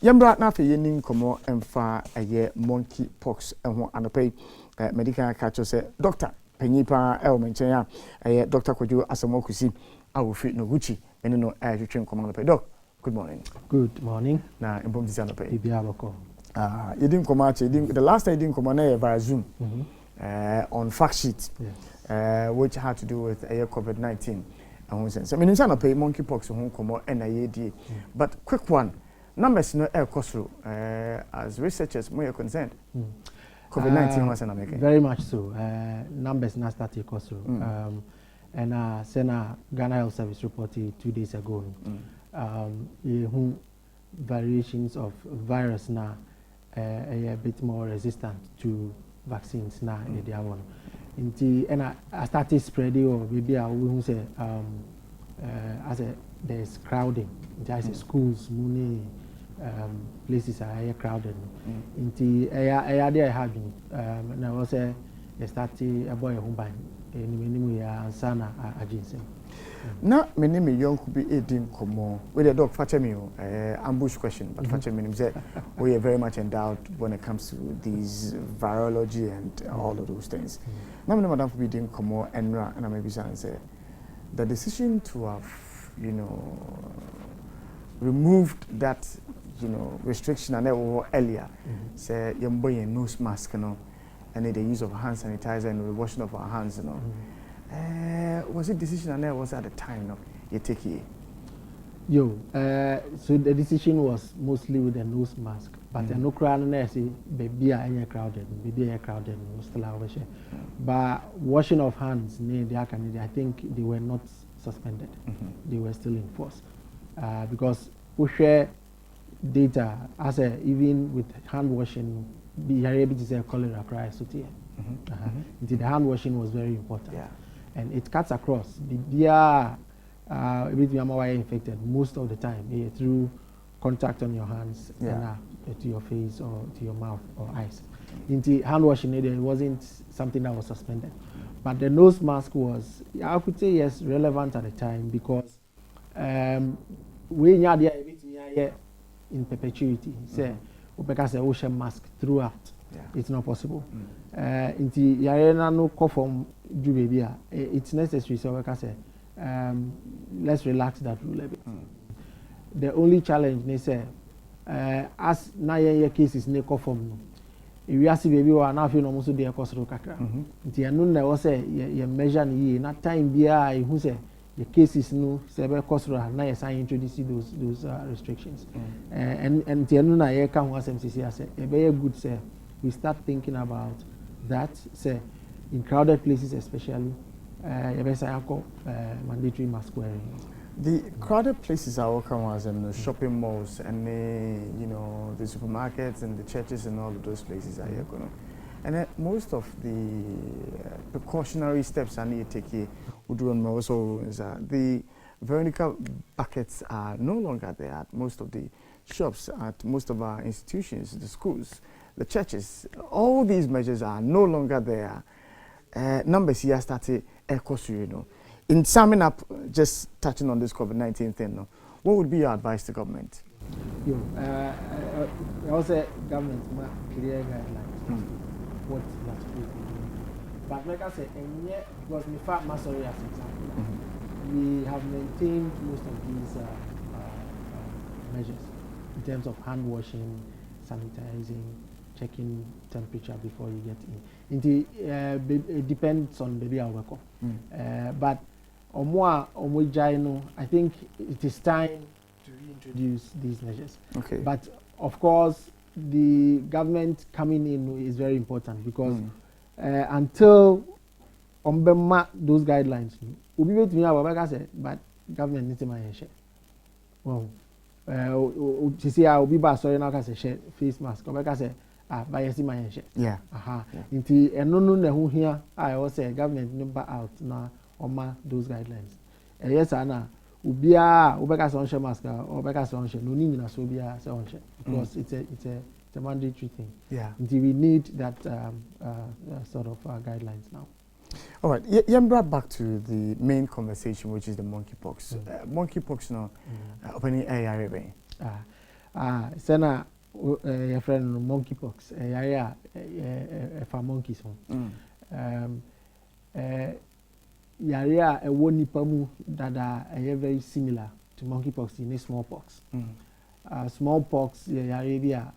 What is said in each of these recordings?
Yambra na fe yenin komo emfa eye monkeypox ho anopai medical catcher say doctor penyipa menchen ya eye Dr. Kojo Asamokusi awofi no Gucci ene no twetwe komo anopai doc. Good morning. Good morning. Na embom disa anopai. Bibia bako. Yedin komo ache the last time yedin komo na via Zoom on fact sheet which had to do with COVID-19 and one sense. I mean insana pay monkeypox ho komo na yedi but quick one. Numbers no air cost as researchers more concerned. COVID-19 was an American. Very much so. Numbers not started cost and Sena Ghana Health Service reported 2 days ago. Variations of virus now a bit more resistant to vaccines now in the one. And I started spreading or maybe I will say as there's crowding. There's schools, money. Places are crowded. Inti I had na was a started a boy home by any ya sana agency. Na me name young could be eating komo with the dog fetch me ambush question but fetch me say we are very much endowed when it comes to these virology and all of those things. Now me madam be eating komo and I maybe say the decision to have removed that restriction and earlier say young boy nose mask and the use of hand sanitizer and the washing of our hands was it decision and was at the time you take it so the decision was mostly with the nose mask but the no crowd baby are crowded still but washing of hands I think they were not suspended they were still in force because we share data as even with hand washing be able to say cholera crisis the hand washing was very important and it cuts across the infected most of the time through contact on your hands and to your face or to your mouth or eyes. Into hand washing it wasn't something that was suspended but the nose mask was I could say yes relevant at the time because we had in perpetuity say because the ocean mask throughout it's not possible inti yarena no conform do baby it's necessary so we can say let's relax that rule a bit the only challenge they say as na your cases ne conform no if you see baby wa na fe no mo so dey cost ro kakra inti enu na wo say ye measure ni na time bia e hu say the cases no sebe kosro na yes I introduce those restrictions and the enu na ye ka ho asem say e be good say we start thinking about that say in crowded places especially you be say mandatory mask wearing. The crowded places are all come as in the shopping malls and the supermarkets and the churches and all of those places are here and most of the precautionary steps I need to take also is the vertical buckets are no longer there at most of the shops, at most of our institutions, the schools, the churches. All these measures are no longer there. Numbers here started In summing up, just touching on this COVID-19 thing, what would be your advice to government? I also government clear guidelines. What that is. But like I said, and yet because we fat Masori as example, we have maintained most of these measures in terms of hand washing, sanitizing, checking temperature before you get in. It depends on baby our work. But I think it is time to reintroduce these measures. Okay. But of course, the government coming in is very important because until those guidelines, we wait me but government needs to manage it. Well, you see, I will be back. Sorry, now can say face mask. By manage. Yeah. Into no here. I also say government number out now on those guidelines. Yes, Anna. Ubeka sunshine mask or Beka sunshine. No need na so be sunshine because it's a mandatory thing. Yeah. Until we need that sort of guidelines now. All right. Brought back to the main conversation, which is the monkeypox. Monkeypox now opening AI. Sena your friend monkeypox yare for monkeys yare a ɛwɔ nipa mu dada very similar to monkeypox in smallpox. Smallpox yare bi a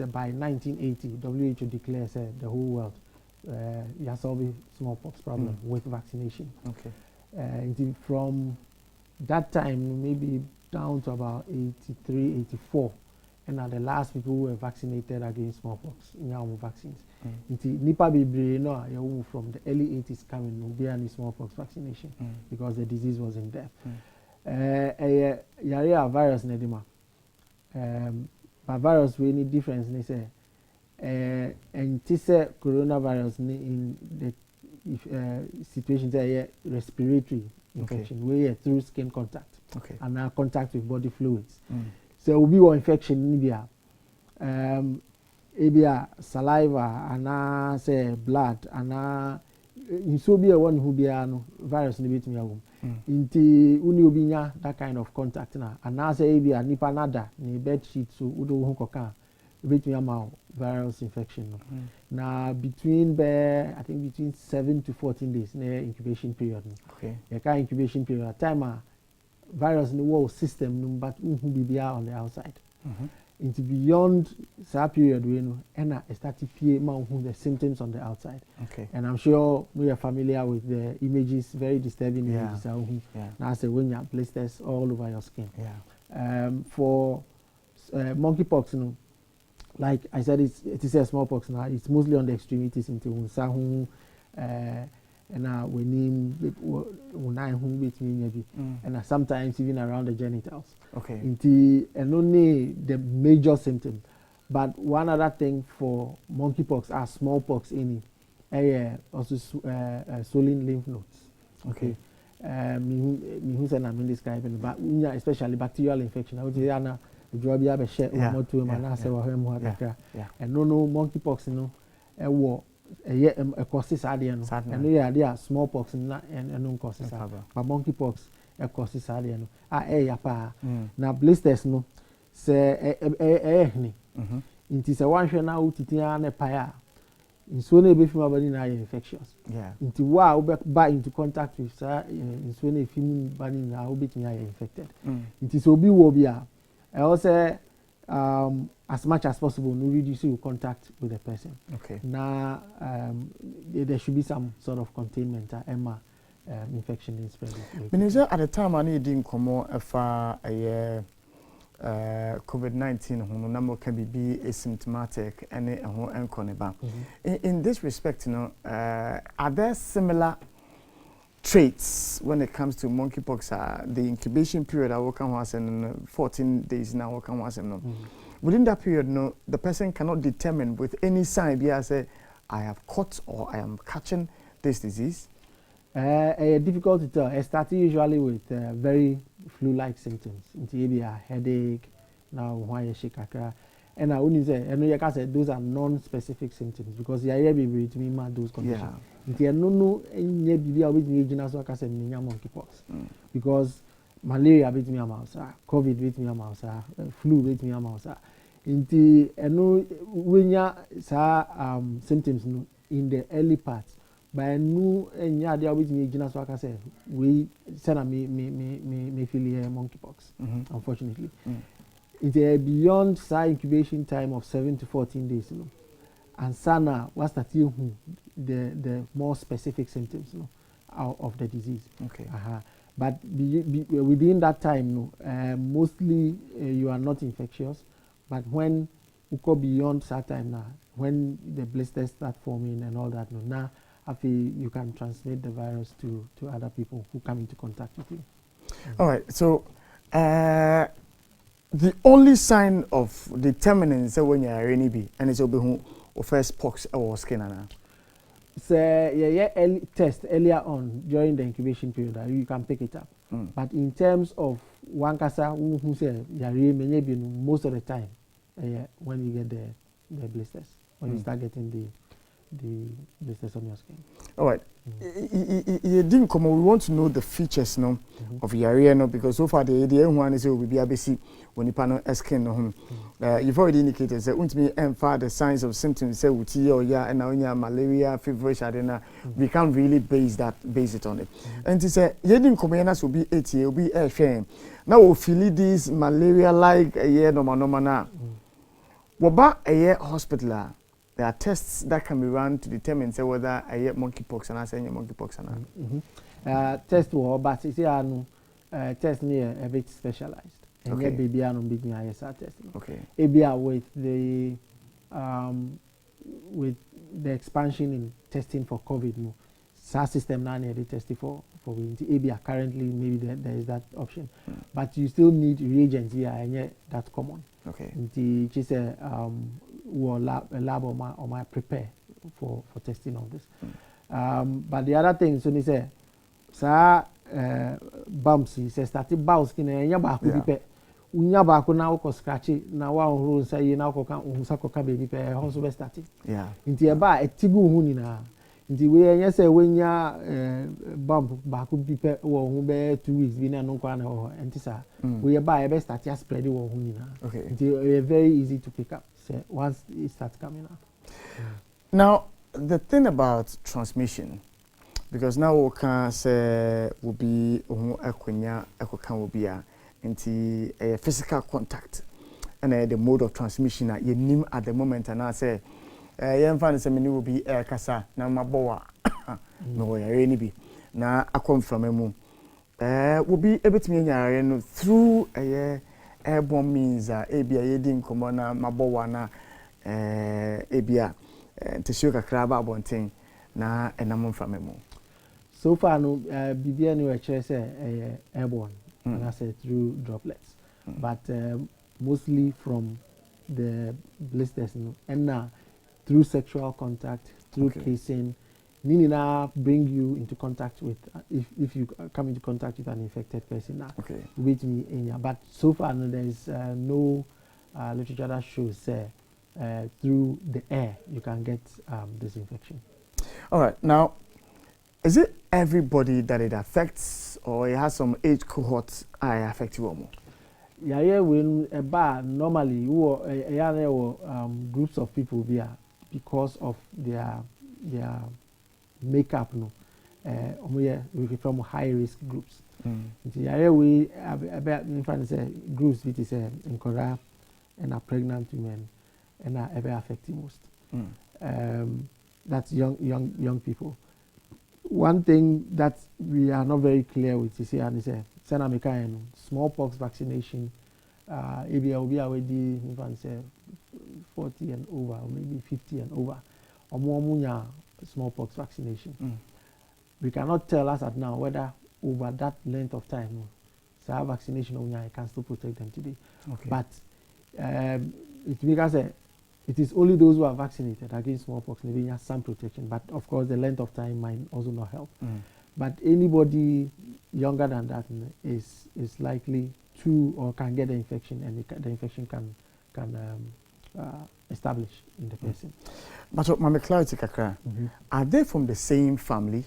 by 1980 WHO declares the whole world you solving smallpox problem with vaccination. From that time maybe down to about 83, 84, and are the last people who were vaccinated against smallpox in our vaccines. Nipa bebre no from the early 80s coming no be any smallpox vaccination because the disease was in depth. Yare virus nedima. But virus we need difference they say and this coronavirus in the situation there respiratory infection where through skin contact and now contact with body fluids. So will be one infection in India. Ebia saliva and say blood and in so be a one who be no virus in the bit me inti uni obinya that kind of contact na and now say ebia nipa nada ni bed sheet so udo hu koka bit me am virus infection no. Now between I think between 7 to 14 days near incubation period. The incubation period time virus in the whole system but who be on the outside. Into beyond that period we know and I started to the symptoms on the outside. And I'm sure we are familiar with the images, very disturbing images. Now say when you have blisters all over your skin. For monkeypox, you know, like I said, it is a smallpox now. It's mostly on the extremities into Unsahu, and and sometimes even around the genitals. And only the major symptom. But one other thing for monkeypox are smallpox in also swollen lymph nodes. Me say I'm describing, but especially bacterial infection. I would say and no monkeypox, you know, a causes adian, and they are smallpox and no causes, but monkeypox a causes adian. Now blisters no say it is a one share now titian a paya. In so be from body na infectious. Into wow by into contact with in so ne film body na bit me infected. It is obi wobia. I also as much as possible no reduce your contact with the person. Now there should be some sort of containment infection in spreading. Minister, at the time I need in come a COVID-19 who number can be asymptomatic and in this respect, you know, are there similar traits when it comes to monkeypox? The incubation period I work on was in 14 days now work on was within that period, no, the person cannot determine with any sign be say I have caught or I am catching this disease. Difficult to tell. It starts usually with very flu-like symptoms. Maybe a headache, now why you shake a and I only say, and you can say those are non-specific symptoms because you are able to mean those conditions. No, any baby with me, so I can say monkeypox because malaria with me a mouse, COVID with me a mouse, flu with me a mouse. Inti no when ya symptoms in the early parts. But no, and yeah, they are with me. So I can say we send me feel here monkeypox. Unfortunately, it's beyond incubation time of 7 to 14 days. You know, and sana what's that the more specific symptoms, you know, of the disease. But within that time, mostly you are not infectious. But when you go beyond that time now, when the blisters start forming and all that, now. You can transmit the virus to other people who come into contact with you. All right. So, the only sign of determining when you are any and it's who first pox or skin. So, early test earlier on during the incubation period, you can pick it up. But in terms of one kasa who say most of the time, when you get the blisters, when you start getting the blisters on your skin. All right. You didn't come. We want to know the features, no, of your area, no, because so far the one is will be ABC when you panel skin, no. You've already indicated that won't me and the signs of symptoms say with or yeah, and now malaria, feverish, we can't really base it on it. And to say you didn't come in as will be 80, will be a shame. Now we'll feel this malaria like a year no now. What about a year hospital? There are tests that can be run to determine say whether I get monkeypox and I say monkeypox and test war, but it's test near a bit specialized. And okay. Baby I big ISR test. Okay. ABR with the expansion in testing for COVID, SARS system now near the testing for ABR currently maybe there is that option, but you still need reagents here and that's common. Okay. The just a lab or my prepare for testing of this. But the other thing, so they say, bumps. He says started bounce skin and yaba could be unya back now ko scratch now one say you now ko baby pe also started. Yeah. Into a bar a tigu hunina. Into we yes when ya bump back could be pe or who be 2 weeks been no kwana or antisa. We buy a best start spread or hunina. Okay. It's very easy to pick up. So once it starts coming up. Now the thing about transmission, because now we can say will be will be into a physical contact and the mode of transmission that you name at the moment, and I say young fans will be air kasa na maboa no any be na I come from a moon will be able to me through a airborne means abia yedin komona maboa na abia to show crab bonting na enamon from a moon. So far, no, BBN we actually say airborne, and I say through droplets, but mostly from the blisters, and now through sexual contact, through kissing, Nina bring you into contact with if you come into contact with an infected person now. Okay. With me in here, but so far no, there is no literature that shows through the air you can get this infection. All right, now. Is it everybody that it affects, or it has some age cohorts I affect you more? Yeah, when a bar normally groups of people there because of their makeup, we from high risk groups. Yeah, we about in fact say groups which is in Korea and are pregnant women and are ever affected most. That's young people. One thing that we are not very clear with is here is smallpox vaccination. If you are already 40 and over, or maybe 50 and over, or more smallpox vaccination. We cannot tell us at now whether over that length of time, so vaccination can still protect them today. Okay. But it is only those who are vaccinated against smallpox maybe have some protection, but of course the length of time might also not help. But anybody younger than that is likely to or can get the infection, and the infection can establish in the person. But my clarity, Kakra, are they from the same family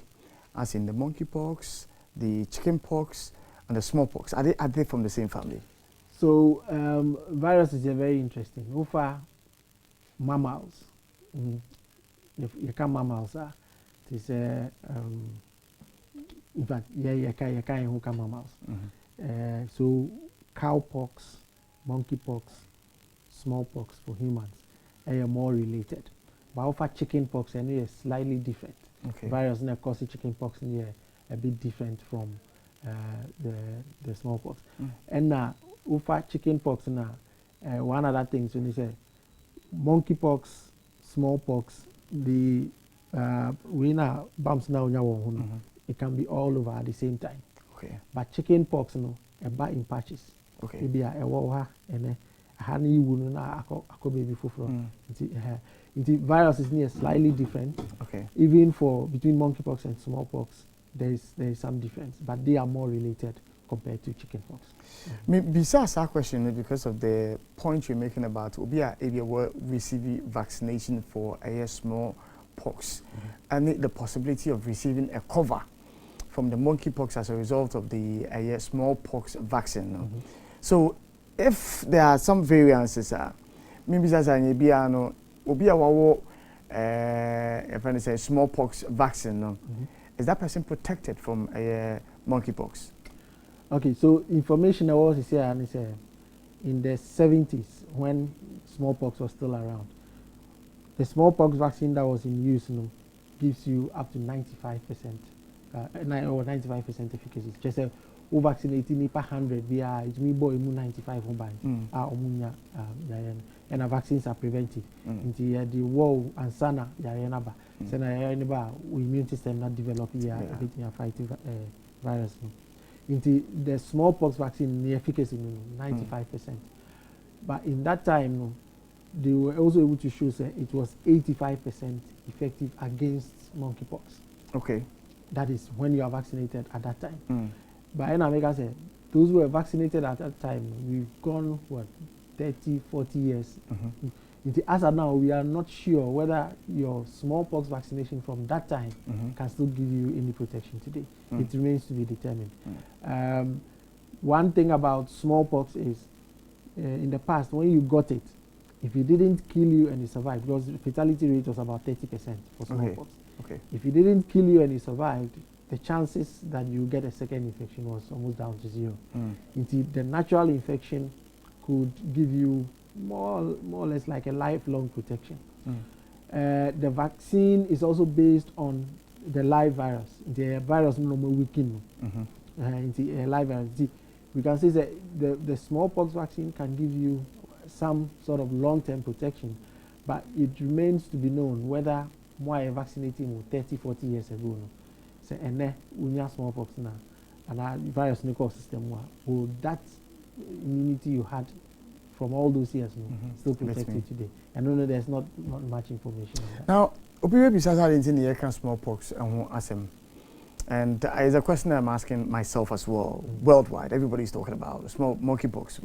as in the monkeypox, the chickenpox, and the smallpox? Are they from the same family? So viruses are very interesting. Over mammals, you can mammals are. It is in fact, you can mammals. So cowpox, monkeypox, smallpox for humans are more related. But over chickenpox, I know it's slightly different. Okay. Virus that causes chickenpox is a bit different from the smallpox. And now over chickenpox now, one other thing when you say monkeypox, smallpox, the winner bumps now it can be all over at the same time. Okay. But chickenpox about in patches. Okay. Maybe a waha and a honey wound na ako baby from. The virus is near slightly different. Okay. Even for between monkeypox and smallpox, there is some difference, but they are more related compared to chickenpox. Besides that question, because of the point you're making about Obia area where receiving vaccination for a small smallpox and the possibility of receiving a cover from the monkeypox as a result of the smallpox vaccine. So if there are some variances, maybe as I know, obi a wawo if I say smallpox vaccine, is that person protected from monkeypox? Okay, so information I was here and it's in the 70s when smallpox was still around. The smallpox vaccine that was in use gives you up to 95%, or 95% efficacy. Just a vaccinating per 100 via it may boy 95 and our vaccines are preventive. Into the war and sana yarenaba. Sana yarenaba immune system not develop here fighting virus. Into the smallpox vaccine the efficacy 95%. But in that time they were also able to show that it was 85% effective against monkeypox. Okay. That is when you are vaccinated at that time. But in America, those who were vaccinated at that time, we've gone, 30, 40 years. As of now, we are not sure whether your smallpox vaccination from that time can still give you any protection today. It remains to be determined. One thing about smallpox is, in the past, when you got it, if it didn't kill you and you survived, because the fatality rate was about 30% for smallpox. Okay. If it didn't kill you and you survived, the chances that you get a second infection was almost down to zero. Indeed, the natural infection could give you more or less like a lifelong protection. The vaccine is also based on the live virus. The virus no more weakening. Live virus. We can say that the smallpox vaccine can give you some sort of long-term protection, but it remains to be known whether more vaccinating 30, 40 years ago. So, and then we have smallpox now, and our virus nuclear system will that immunity you had from all those years still protect you today? I know there's not much information on that. Now, opioid besides in the air smallpox and asem. And it's a question I'm asking myself as well. Worldwide, everybody's talking about monkeypox.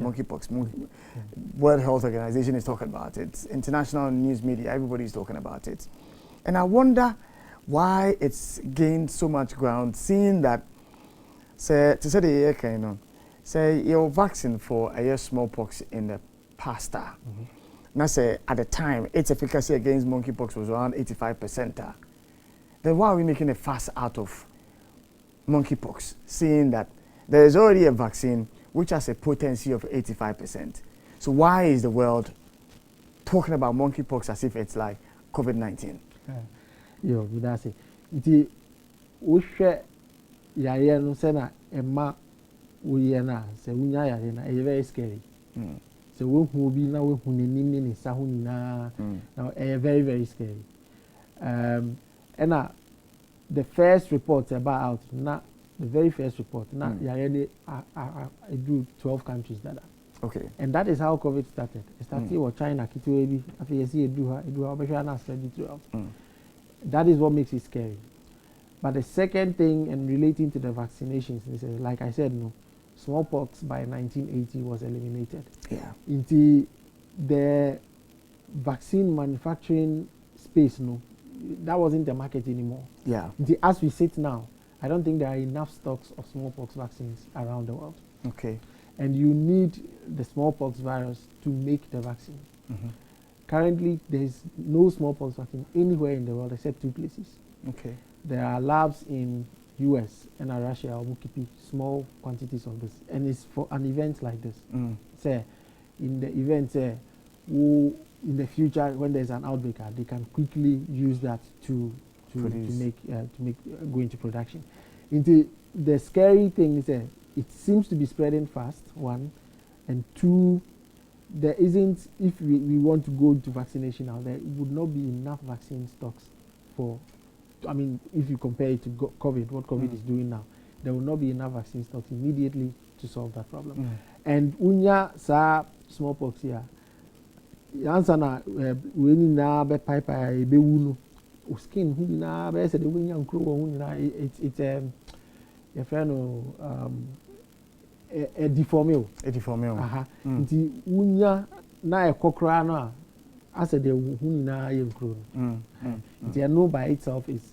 World Health Organization is talking about it. International news media, everybody's talking about it. And I wonder why it's gained so much ground, seeing that, say your vaccine for a smallpox in the past. Now say at the time, its efficacy against monkeypox was around 85%. Then why are we making a fuss out of monkeypox, seeing that there is already a vaccine which has a potency of 85%? So why is the world talking about monkeypox as if it's like COVID-19? That's it. It is yaya no sena emma uyena se unya yaya na very scary. So we who be now we who ni sa hu na now very very scary. And the first report about the very first report yaya I do 12 countries that. Okay. And that is how COVID started. It started with China, Kitwebi, after you see it that is what makes it scary. But the second thing, and relating to the vaccinations, is like I said, smallpox by 1980 was eliminated. Yeah. Into the vaccine manufacturing space, that wasn't the market anymore. Yeah. As we sit now, I don't think there are enough stocks of smallpox vaccines around the world. Okay. And you need the smallpox virus to make the vaccine. Currently, there is no smallpox vaccine anywhere in the world except 2 places. Okay. There are labs in US and Russia who keep small quantities of this, and it's for an event like this. Say, in the event, in the future when there's an outbreak, they can quickly use that to make go into production. The scary thing is it seems to be spreading fast. 1, and 2. There isn't, if we want to go into vaccination now, there would not be enough vaccine stocks for, I mean, if you compare it to COVID, what COVID is doing now, there will not be enough vaccine stocks immediately to solve that problem. And unya sa smallpox here, answer na we ni na be pipe be wunu, skin hu na be say the unya nkro hu na it's your friend a deformio. A deformio. Nti unya na ekokra no a as a the hunina yemkro. The no by itself is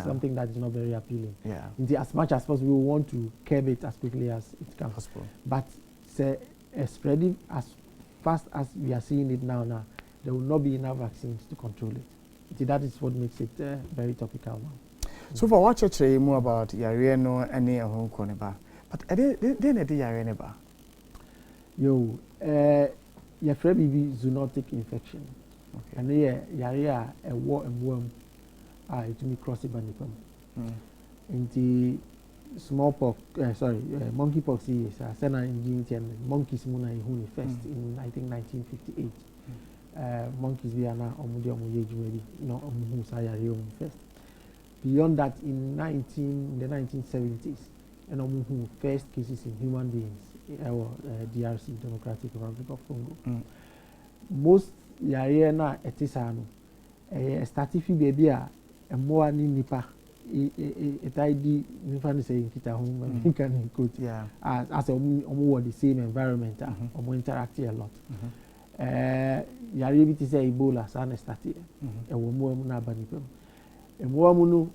something that is not very appealing. As much as possible, we want to curb it as quickly as it can possible. But say spreading as fast as we are seeing it now, there will not be enough vaccines to control it. That is what makes it very topical now. So for what you say more about Yareno and near home corner, but I didn't Yarena. Yo, your baby zoonotic infection. And here, Yaria, a war and worm, it me cross it by in the smallpox, monkeypox is a sena in monkeys muna in first in I think 1958. Monkeys we are now no first. Beyond that, in the 1970s, and first cases in human beings, DRC, Democratic Republic of Congo. Most yare na etisano, statifi baby a more ni nipa, itaidi nifani say kita home, can quote, as a the same environment, interact a lot. Yare bit is Ebola, sana stati, a woman na banipem. And one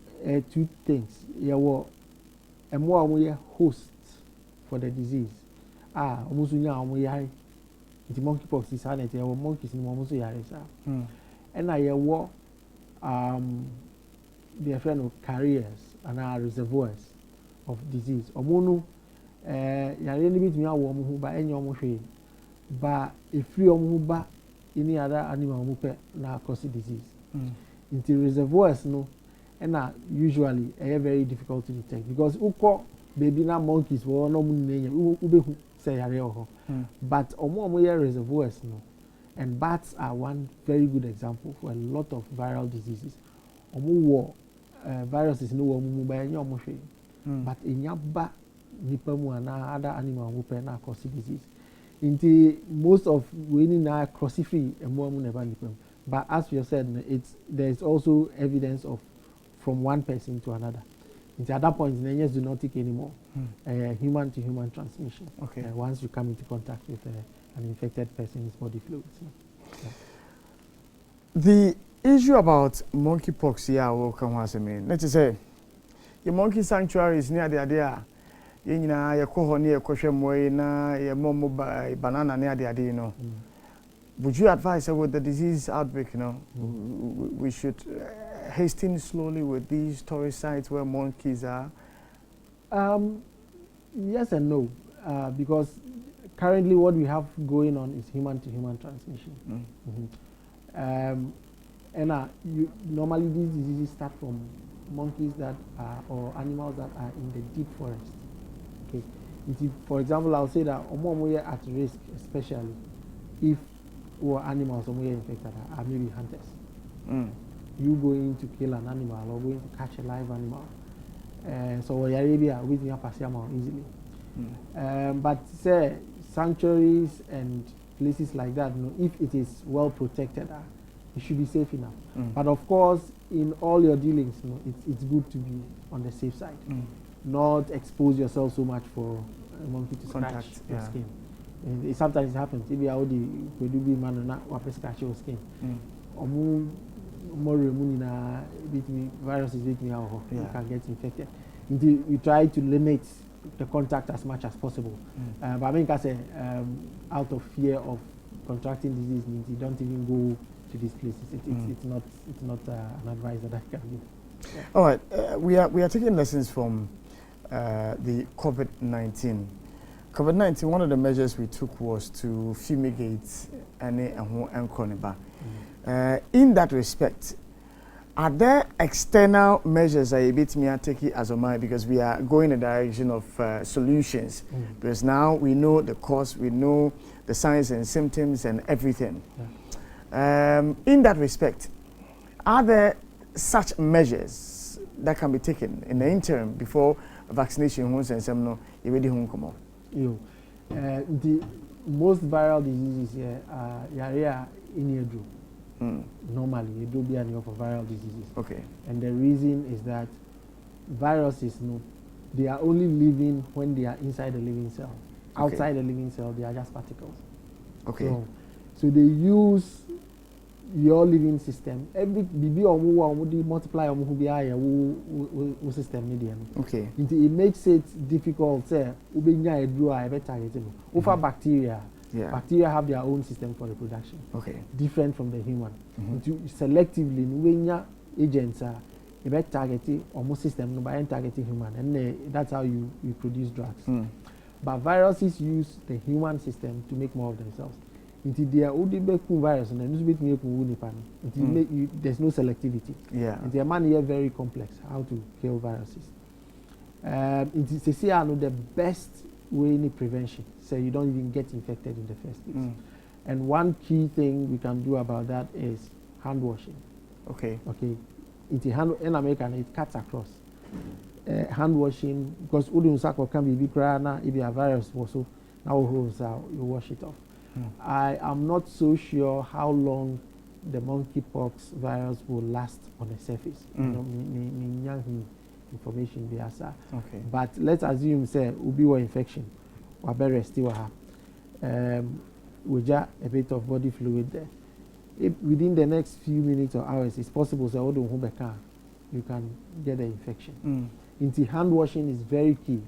two things. You a more host for the disease. Almost the monkeypox is sanity. Our monkeys in almost and I war the friend of carriers and our reservoirs of disease. Omono really bit me a woman who by any almost but if free omuba any other animal who now cause disease. Into reservoirs no and usually very difficult to detect because uko baby na monkeys were no ube say but omo reservoirs no and bats are one very good example for a lot of viral diseases. Omo viruses no omo by any omo but inyaba nipa mu na other animal who na cause disease. Into most of we na cross free and more never nipa. But as you said, there is also evidence of from one person to another. At that point, the do not take anymore. Human to human transmission. Once you come into contact with an infected person's body fluids. The issue about monkeypox here will come once again. Let's say your monkey sanctuary is near the idea. You know, your cohort near Koshemoy, your momo banana near the idea, you know. Would you advise with the disease outbreak, we should hasten slowly with these tourist sites where monkeys are? Yes and no, because currently what we have going on is human-to-human transmission. Normally these diseases start from monkeys that are, or animals that are in the deep forest. For example, I'll say that omo at risk, especially if or animals or infected are maybe hunters. You going to kill an animal or going to catch a live animal. So Arabia with me easily. But say sanctuaries and places like that, if it is well protected, it should be safe enough. But of course, in all your dealings, it's good to be on the safe side. Not expose yourself so much for a monkey to scratch your skin. And sometimes it happens. If you are the man not scratch your skin, or more viruses you can get infected. We try to limit the contact as much as possible. But I mean, out of fear of contracting disease, you don't even go to these places. It's not an advice that I can give. All right, we are taking lessons from the COVID-19. COVID-19, one of the measures we took was to fumigate any and chronic. In that respect, are there external measures that you bit me taking as a mind because we are going in the direction of solutions? Because now we know the cause, we know the signs and symptoms and everything. In that respect, are there such measures that can be taken in the interim before vaccination and some no already home come on? The most viral diseases here are in your group. Normally, you do be for viral diseases. And the reason is that viruses, they are only living when they are inside the living cell. Outside the living cell, they are just particles. So they use your living system. Every BB or multiply or who system medium. Okay. It makes it difficult. Say, ubinya edua ebe targeting. Over bacteria. Yeah. Bacteria have their own system for reproduction. Okay. Different from the human. Selectively, ubinya agents are ebe targeting almost system no by targeting human, and that's how you produce drugs. But viruses use the human system to make more of themselves. Until they are virus and there's no selectivity. Yeah. And the man here very complex how to kill viruses. It is the best way in prevention, so you don't even get infected in the first place. And one key thing we can do about that is hand washing. Okay. Okay. In America, it cuts across. Hand washing, because udun can be crana if you have virus also now you wash it off. I am not so sure how long the monkeypox virus will last on the surface. Information be asa. Okay. But let's assume say ubi wa infection, wa be still we just a bit of body fluid there. If within the next few minutes or hours, it's possible say you can get the infection. Into hand washing is very key.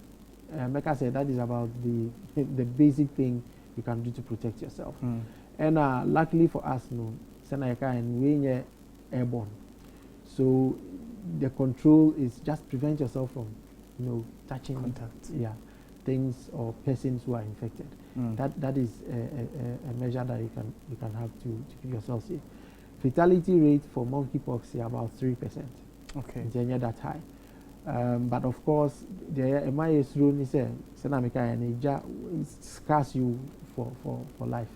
Mecca said that is about the basic thing you can do to protect yourself. And luckily for us, no, Senaka and we airborne. So the control is just prevent yourself from, touching contact. Yeah, things or persons who are infected. That is a measure that you can have to keep yourself safe. Fatality rate for monkeypox is about 3%. Okay. It's that high. But of course, the MIS rule is it scars you for life.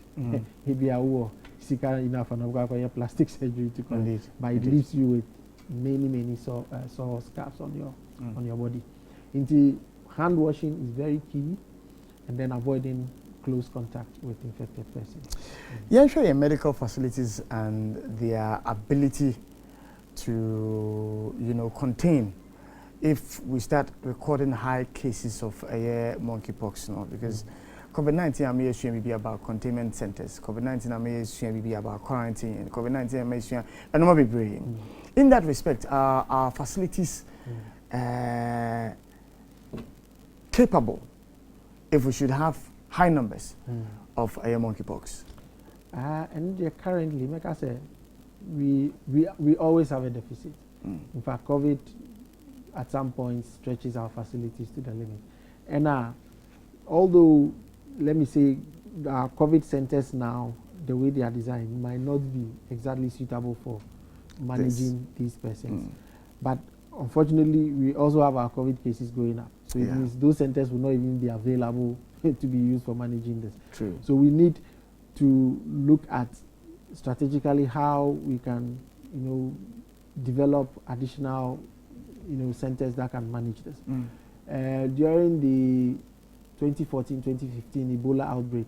Maybe a war, enough and plastic surgery to come. But it leaves you with many sore scars on your body. Into hand washing is very key, and then avoiding close contact with infected persons. Yeah, sure. Your medical facilities and their ability to contain if we start recording high cases of monkeypox, because COVID-19 I may assume be about containment centers. COVID-19 I may assume be about quarantine. COVID-19 I may assume and not be brain. In that respect, our facilities capable if we should have high numbers of monkeypox? And currently, like I said, we always have a deficit. In fact, COVID at some point stretches our facilities to the limit. And although, let me say, our COVID centers now, the way they are designed, might not be exactly suitable for managing these persons. But unfortunately, we also have our COVID cases going up. So it means those centers will not even be available to be used for managing this. True. So we need to look at strategically how we can, develop additional, centers that can manage this. During the 2014-2015 Ebola outbreak,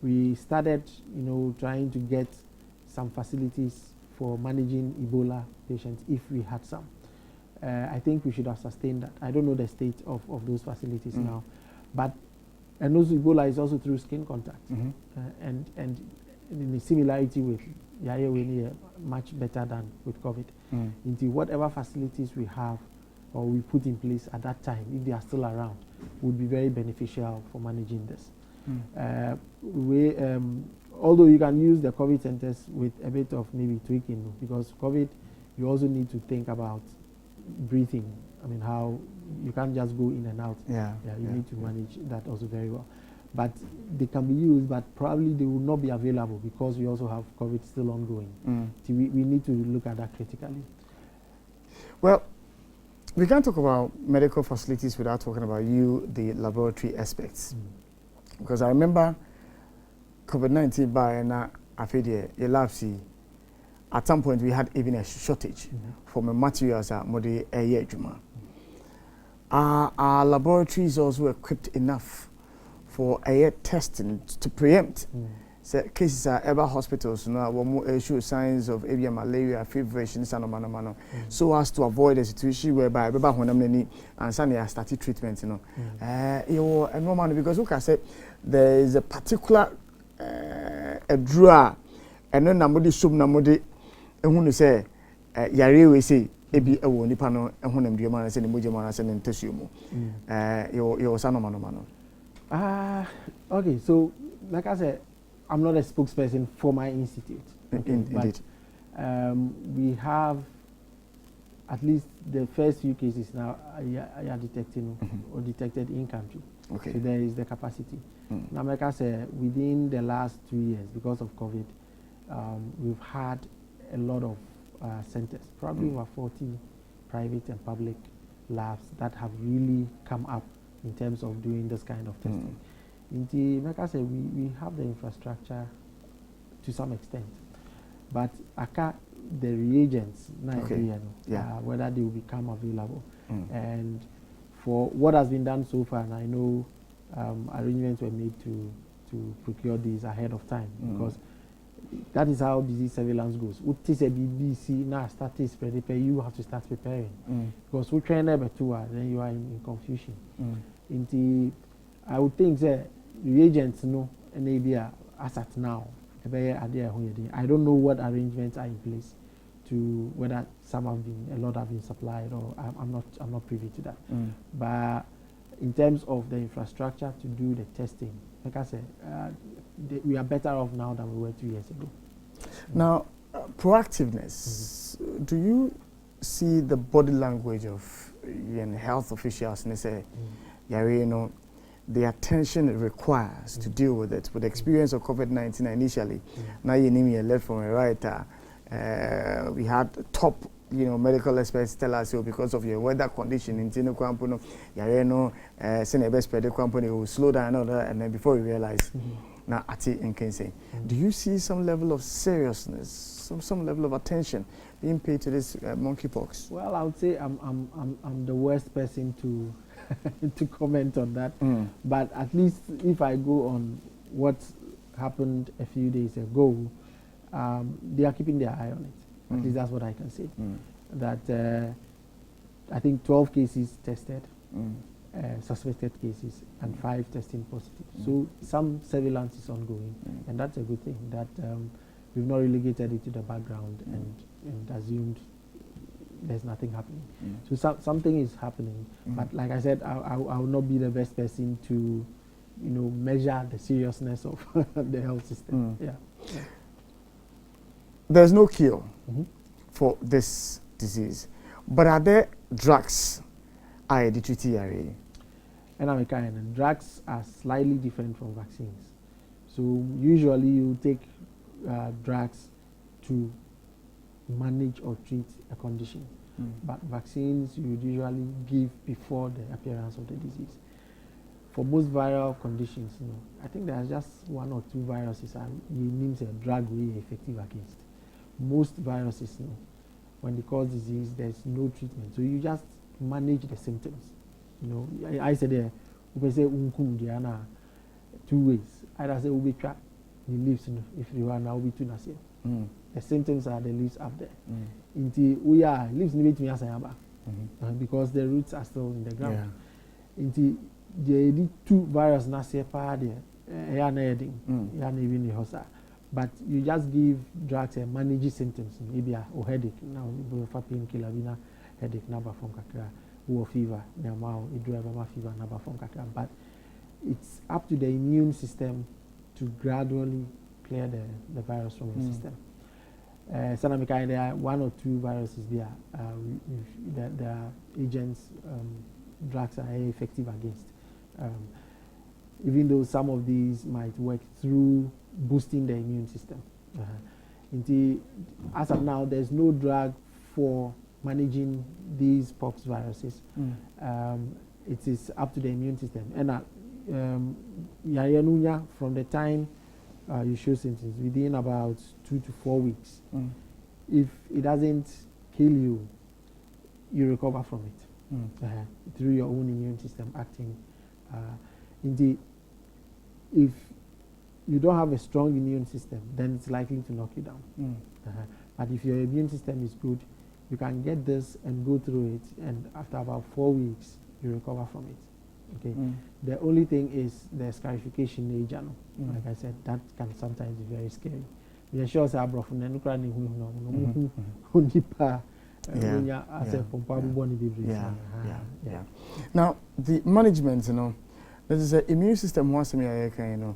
we started, trying to get some facilities for managing Ebola patients if we had some. I think we should have sustained that. I don't know the state of those facilities now, and also Ebola is also through skin contact, and in the similarity with Yaya much better than with COVID. Into whatever facilities we have or we put in place at that time, if they are still around, would be very beneficial for managing this. Although you can use the COVID centers with a bit of maybe tweaking, because COVID, you also need to think about breathing. I mean, how you can't just go in and out. You need to manage that also very well. But they can be used, but probably they will not be available because we also have COVID still ongoing. So we need to look at that critically. Well, we can't talk about medical facilities without talking about the laboratory aspects. Because I remember COVID-19 by now, at some point we had even a shortage for materials at Modi Juma. Our laboratories also equipped enough for testing to preempt cases at ever hospitals now show signs of avian malaria, feverish, and so as to avoid a situation whereby when and suddenly started treatment, normal because look I said there is a particular a drug eno na mode sum na mode ehunu se yare we say ebi ewo nipa no ehunam duama na se ne mojema na se ne ntasuo mu yo sanoma no okay, so like I said, I'm not a spokesperson for my institute. Okay, Indeed. But we have at least the first few cases now are detecting or detected in country. Okay. So there is the capacity. Now, like I said, within the last 2 years, because of COVID, we've had a lot of centers, probably over 40 private and public labs that have really come up in terms of doing this kind of testing. Like I said, we have the infrastructure to some extent, but the reagents, whether they will become available. And for what has been done so far, and I know arrangements were made to procure these ahead of time, because that is how disease surveillance goes. What is a BBC now started spreading, you have to start preparing. Because we train them then you are in confusion. I would think that reagents and maybe as at now, I don't know what arrangements are in place to whether a lot have been supplied, or I'm not privy to that. But in terms of the infrastructure to do the testing, like I said, we are better off now than we were 2 years ago. Now, proactiveness. Do you see the body language of health officials and they say, the attention it requires to deal with it, with the experience of COVID-19 initially? Now you need me left from a right. We had top, medical experts tell us, because of your weather condition in Tino Kwampuno, will slow down and then before you realize, now Ati and Kense. Do you see some level of seriousness, some level of attention being paid to this monkeypox? Well, I would say I'm the worst person to to comment on that. But at least if I go on what happened a few days ago, they are keeping their eye on it. At least that's what I can say. That I think 12 cases tested, suspected cases, and 5 testing positive. So some surveillance is ongoing, and that's a good thing. That we've not relegated it to the background and assumed there's nothing happening. So something is happening, but like I said, I will not be the best person to, measure the seriousness of the health system. There's no cure for this disease, but are there drugs? And drugs are slightly different from vaccines. So usually you take drugs to manage or treat a condition, but vaccines you would usually give before the appearance of the disease. For most viral conditions, I think there's just 1 or 2 viruses means a drug really effective against. Most viruses, when they cause disease, there's no treatment. So you just manage the symptoms. I said there, we can say 2 ways. Either say we try the leaves, if you are now we too the symptoms are the leaves up there. We are leaves because the roots are still in the ground. The 2 virus but you just give drugs and manage symptoms. Maybe a headache, now painkiller, headache, number from kakra, or fever, now fever, number from kakra. But it's up to the immune system to gradually clear the virus from the system. There are 1 or 2 viruses there. The agents, drugs are effective against. Even though some of these might work through boosting the immune system. As of now, there's no drug for managing these pox viruses. It is up to the immune system. And from the time you show symptoms, within about 2 to 4 weeks, if it doesn't kill you, you recover from it through your own immune system acting. If you don't have a strong immune system, then it's likely to knock you down. But if your immune system is good, you can get this and go through it, and after about 4 weeks, you recover from it. Okay. The only thing is the scarification age. Like I said, that can sometimes be very scary. We sure say abrof na nukra ni hu no nipa as a Now the management, you know, there's an immune system once you know,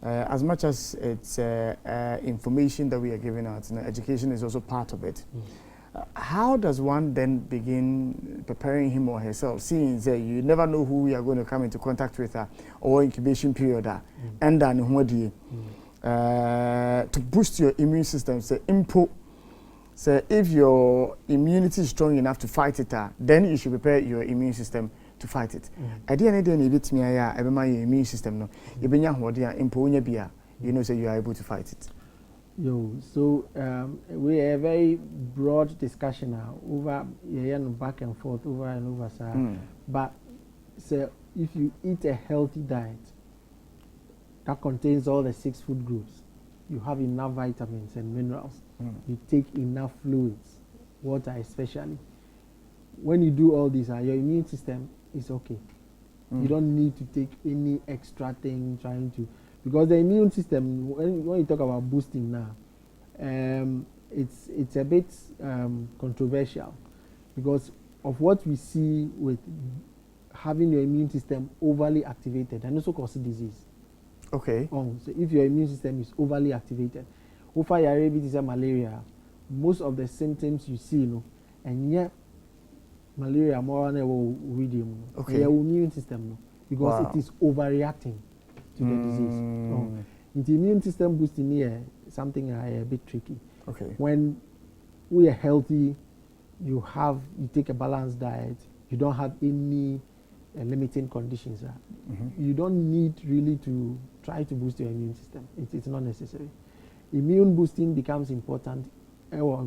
as much as it's information that we are giving out, you know, education is also part of it. How does one then begin preparing him or herself, seeing that you never know who you are going to come into contact with or incubation period and then to boost your immune system? Say input. So if your immunity is strong enough to fight it, then you should prepare your immune system to fight it. At the end of the day, your immune system, no, you know, so you are able to fight it. So we have a very broad discussion now over back and forth, over and over, sir. But so if you eat a healthy diet that contains all the 6 food groups, you have enough vitamins and minerals. You take enough fluids, water especially. When you do all this, your immune system is okay. You don't need to take any extra thing trying to, because the immune system, when you talk about boosting now, it's a bit controversial because of what we see with having your immune system overly activated and also cause disease. Okay. So if your immune system is overly activated, over your malaria, most of the symptoms you see, and yet malaria more than your immune system, because it is overreacting to the disease. The immune system boosting here something a bit tricky. Okay. When we are healthy, you take a balanced diet, you don't have any limiting conditions. You don't need really to try to boost your immune system. It's not necessary. Immune boosting becomes important when you are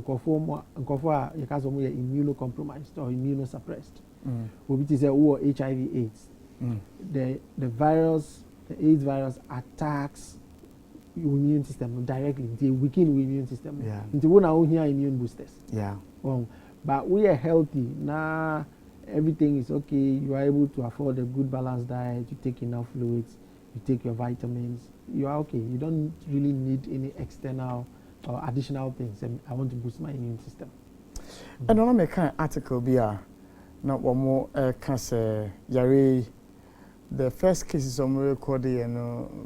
immunocompromised or immunosuppressed. Which is HIV/AIDS. The virus, the AIDS virus, attacks your immune system directly. They weaken your immune system. Into one our immune boosters. But we are healthy now. Everything is okay. You are able to afford a good balanced diet. You take enough fluids. You take your vitamins. You are okay. You don't really need any external or additional things. I want to boost my immune system. And on make an article be not one more cancer. Yari, the first cases of recorded,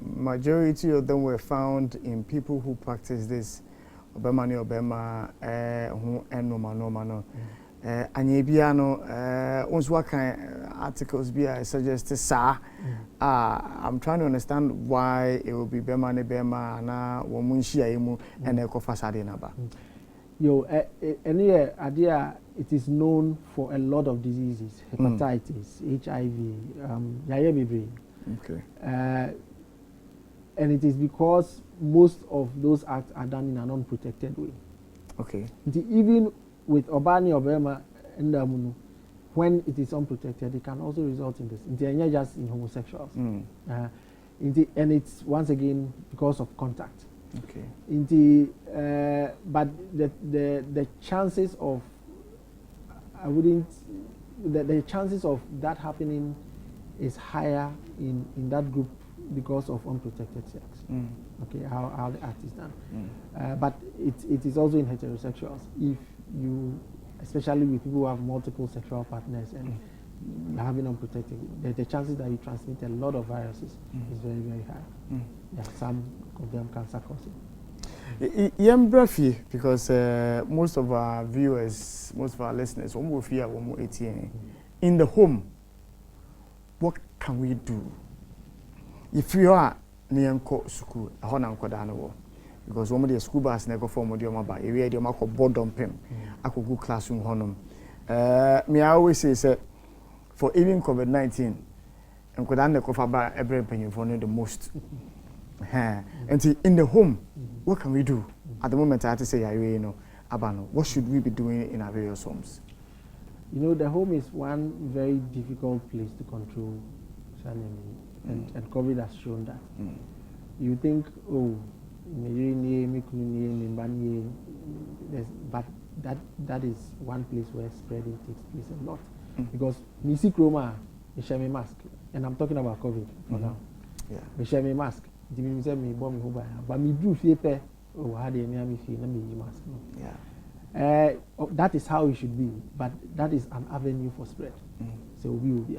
majority of them were found in people who practice this. Obama ni Obama, who no. Anyebiano, what kind articles be I suggested, sir. I'm trying to understand why it will be Bema ne Bema na Womunshia imu and Eko Fasadi naba. Idea it is known for a lot of diseases, hepatitis, HIV, Okay. And it is because most of those acts are done in an unprotected way. Okay. Even with Obani Obama and when it is unprotected, it can also result in this. It's just in homosexuals. And it's once again because of contact. Okay. But the chances of the chances of that happening is higher in that group because of unprotected sex. Okay, how the act is done. But it is also in heterosexuals. If you, especially with people who have multiple sexual partners and having unprotected, the chances that you transmit a lot of viruses is very, very high. Yeah, some of them cancer causing. Because most of our viewers, most of our listeners, in the home, what can we do? If you are near school, because one of the school bus never form of your mobile, you are board on pim. I could go classroom honum. Me, I always say, for even COVID-19, and could undercover by every penny for the most. And in the home, what can we do? At the moment, I have to say, Abano, what should we be doing in our various homes? The home is one very difficult place to control, and COVID has shown that. You think, but that is one place where spreading takes place a lot. Because me see chroma, me share my mask, and I'm talking about COVID for now. Me share my mask. But me do fear oh, how do me feel? Let me use mask. Yeah. That is how it should be, but that is an avenue for spread. So we will be.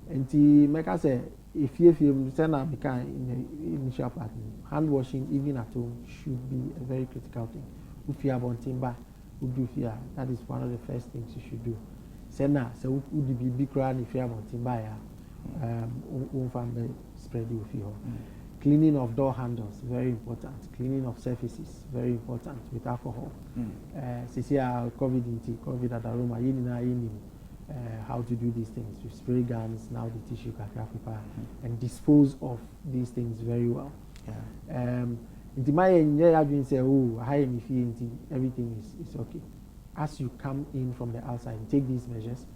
And the make say if you send a in the initial part, hand washing even at home should be a very critical thing. If you have on timber, that is one of the first things you should do. Sena, so would be big crowd if you have on timber, spread you feel. Cleaning of door handles, very important. Cleaning of surfaces, very important with alcohol. COVID at Aroma, how to do these things. You spray guns, now the tissue paper, and dispose of these things very well. Into my end, say, oh, everything is okay. As you come in from the outside, take these measures,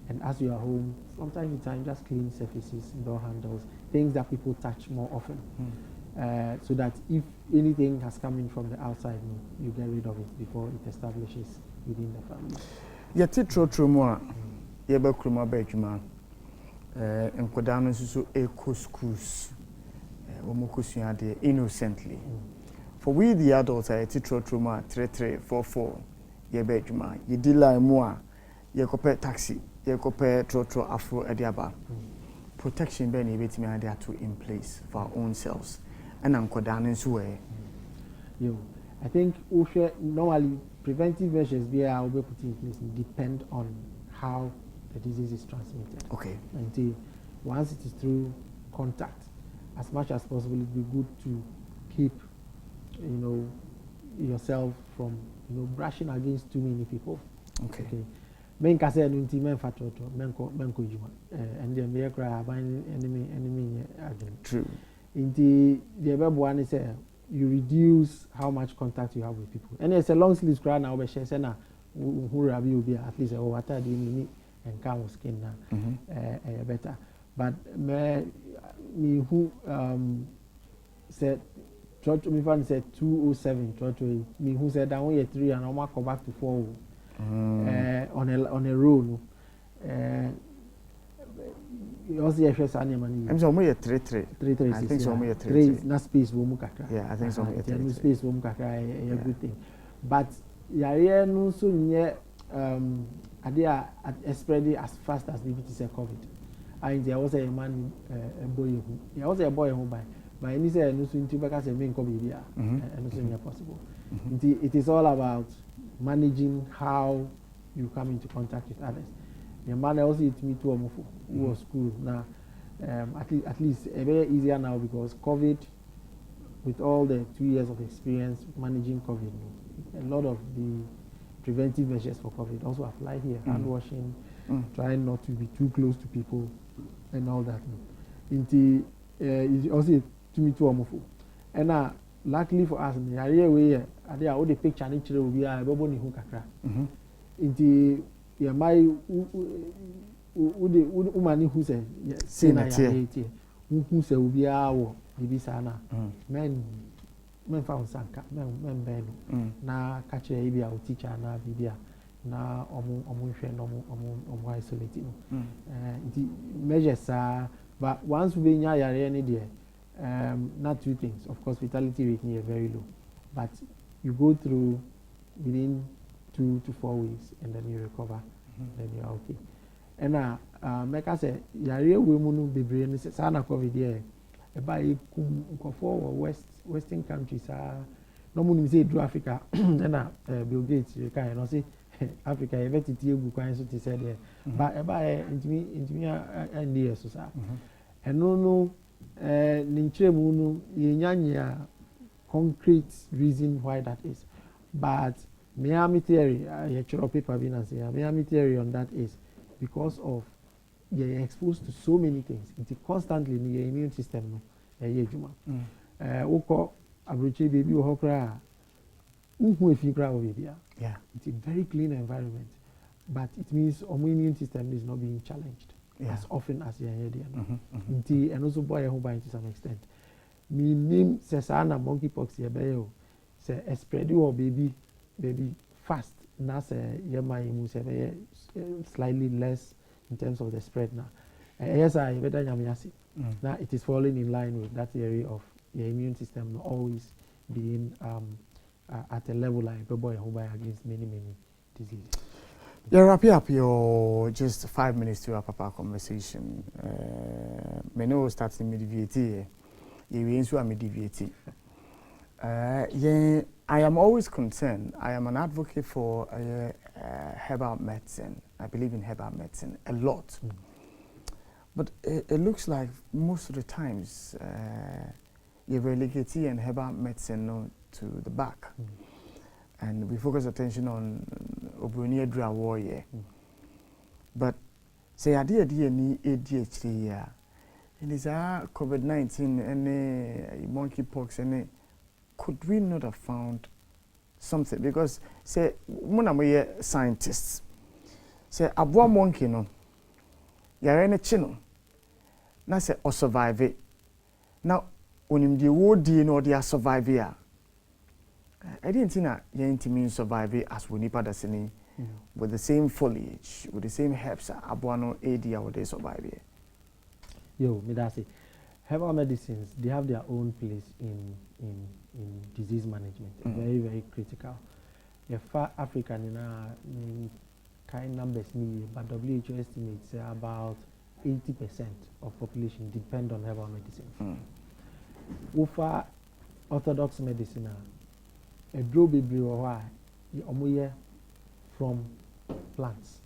and as you are home, from time to time, just clean surfaces, door handles, things that people touch more often, so that if anything has come in from the outside, you get rid of it before it establishes within the family. True more. Yeba kruma bedwuma enkoda no so eco schools omokosua de innocently for we the adults true more 3344 yeba edwuma yedi line mo a yekope taxi yekope trotro afro ediaba protection be na ebetimi ade ato in place for our own selves and enkoda no so I think normally preventive measures be put in place depend on how the disease is transmitted. Okay. And once it is through contact, as much as possible, it would be good to keep, yourself from, brushing against too many people. Okay. Men kase nunti men fatoto men ko juma and the me kra ban enemy again. True. The bebo one is you reduce how much contact you have with people. And it's a long sleeve cry now, but she said, na who have you be at least what do you mean and come skin now better. But me who said church me fan said 207 church me who said down here 3 and I come back to 4 on a row you also have first animal. I'm so more 33. I think so more 33. Na space wo mu kakra. Yeah, I think so more 33. Space wo mu kakra a good thing. But yare no so nye ade a spread as fast as the BT COVID. And there was a man a boy who there was a boy who by any say no so into because a main COVID and so possible. It is all about managing how you come into contact with others. Your man also it me too who was school now at least a very easier now because COVID with all the 2 years of experience managing COVID, a lot of the preventive measures for COVID also apply here. Hand washing, trying not to be too close to people and all that. It also to me too and luckily for us the area where they are all the picture nature will be a bobo ni hu kakra. Yeah, my umani who say say na ya who say ubi awo bibi sana men found sanka men ben na catch e bia o teacher na bibia na omo hwe no omo isolate no the measures are but once we nya yare any there not two things of course fatality rate is very low but you go through within 2 to 4 weeks and then you recover then you're okay and make us say yare we mu no bebre ni say na COVID here e ba e kum nkofo western countries no mu ni say do Africa and Bill Gates you can no say Africa e betiti egu kwan so te say there but e ba intimi NDS so sa and no ni nkyere mu no ye nyanya concrete reason why that is but Miami theory, paper Miami theory on that is because of you're exposed to so many things. It's constantly in your immune system. Oko abrochi baby or hokra. If you cry baby, yeah, it's a very clean environment, but it means our immune system is not being challenged as often as you're here. And also boy who to some extent. Me name says Anna monkeypox here, say a spread your baby fast now say slightly less in terms of the spread now yes I better now it is falling in line with that area of your immune system always being at a level like boy against many diseases. Yeah, wrap up your just 5 minutes to wrap up our conversation. Me know starting with VAT. You answer me VAT. Yeah, I am always concerned. I am an advocate for herbal medicine. I believe in herbal medicine a lot. But it looks like most of the times you relegate and herbal medicine to the back. And we focus attention on Obroni Edra warrior. But say idea ni ADHD and is COVID-19 and monkeypox and could we not have found something? Because say we scientists say abwa monkey no yare ne chino na say or survive it. Now when the would no they are survive here. I didn't think that you survive it as we nipa that's with the same foliage, with the same herbs, abuano AD or they survive it. Yo, me that's it. Herbal medicines, they have their own place in disease management. Very, very critical. If African in kind numbers, but WHO estimates about 80% of population depend on herbal medicine. Ufa orthodox medicine, a draw baby or from plants,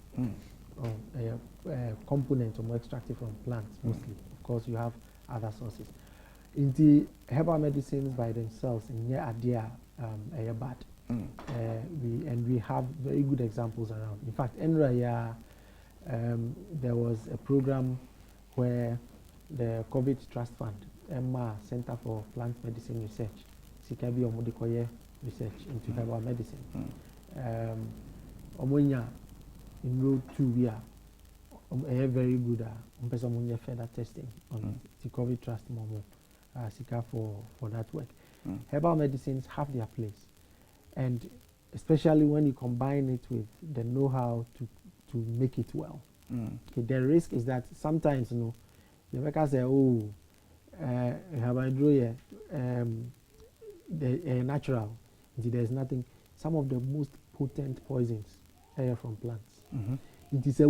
components or extracted from plants mostly. Of course, you have other sources. In the herbal medicines by themselves, in here are bad. We have very good examples around. In fact, there was a program where the COVID Trust Fund, Center for Plant Medicine Research, Sikabi Omodikoye research into herbal medicine. Omonya in road 2 we are very good at further testing on the COVID Trust Momo Sika for that work. Herbal medicines have their place, and especially when you combine it with the know-how to make it well. Okay, the risk is that sometimes the workers say, herbal natural. There's nothing. Some of the most potent poisons are from plants. It is a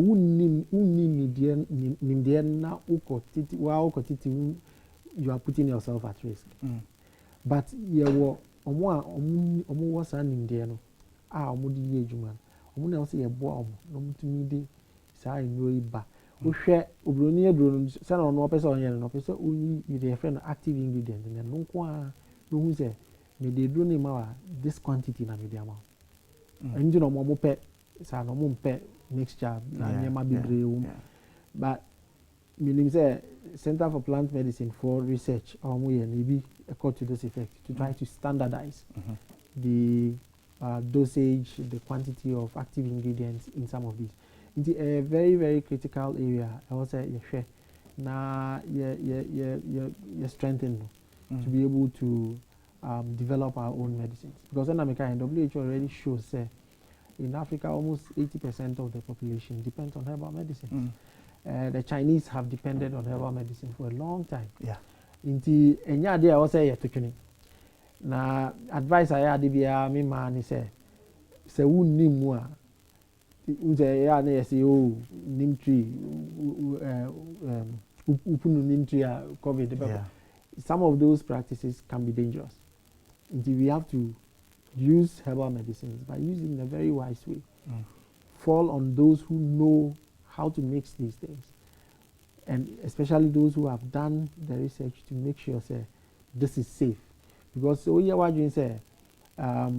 you are putting yourself at risk. But you was an Indian. Share Obroni drone, send on one person and officer with a friend active ingredient and no who say, may they drone this quantity na media amount. And you know, more pet, no pet mixture, but meaning say Center for Plant Medicine for research or maybe according to this effect to try to standardize the dosage, the quantity of active ingredients in some of these. It's a very, very critical area. I would say you're strengthened to be able to develop our own medicines. Because in America, WHO already shows in Africa almost 80% of the population depends on herbal medicine. The Chinese have depended on herbal medicine for a long time. Yeah. Inti enya dia wo say yetokini. Na advice I had bia me man say wunni mu a unze ya na say nim tree upunu nim tree COVID. Yeah. Some of those practices can be dangerous. Inti we have to use herbal medicines by using in a very wise way. Fall on those who know how to mix these things, and especially those who have done the research to make sure this is safe. Because what you say, a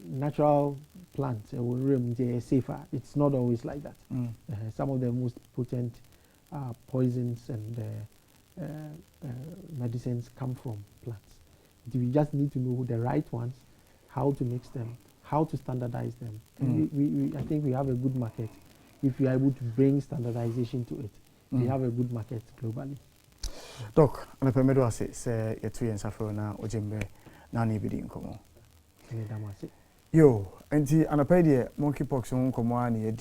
natural plant will safer. It's not always like that. Some of the most potent poisons and medicines come from plants. We just need to know the right ones, how to mix them, how to standardize them. And I think we have a good market. If we are able to bring standardization to it, we have a good market globally. Doc, and if I may say, you're 2 years after now, Ojembe, Nani Bidin Komo. Yo, and the Anapedia, monkeypox on Komani,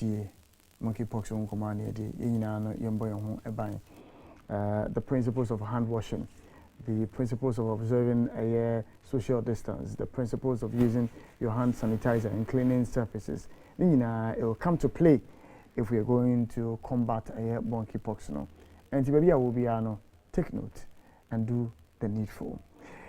monkeypox on Komani, the principles of hand washing the principles of observing social distance, the principles of using your hand sanitizer and cleaning surfaces. It will come to play if we are going to combat monkeypox. And maybe I will be take note and do the needful.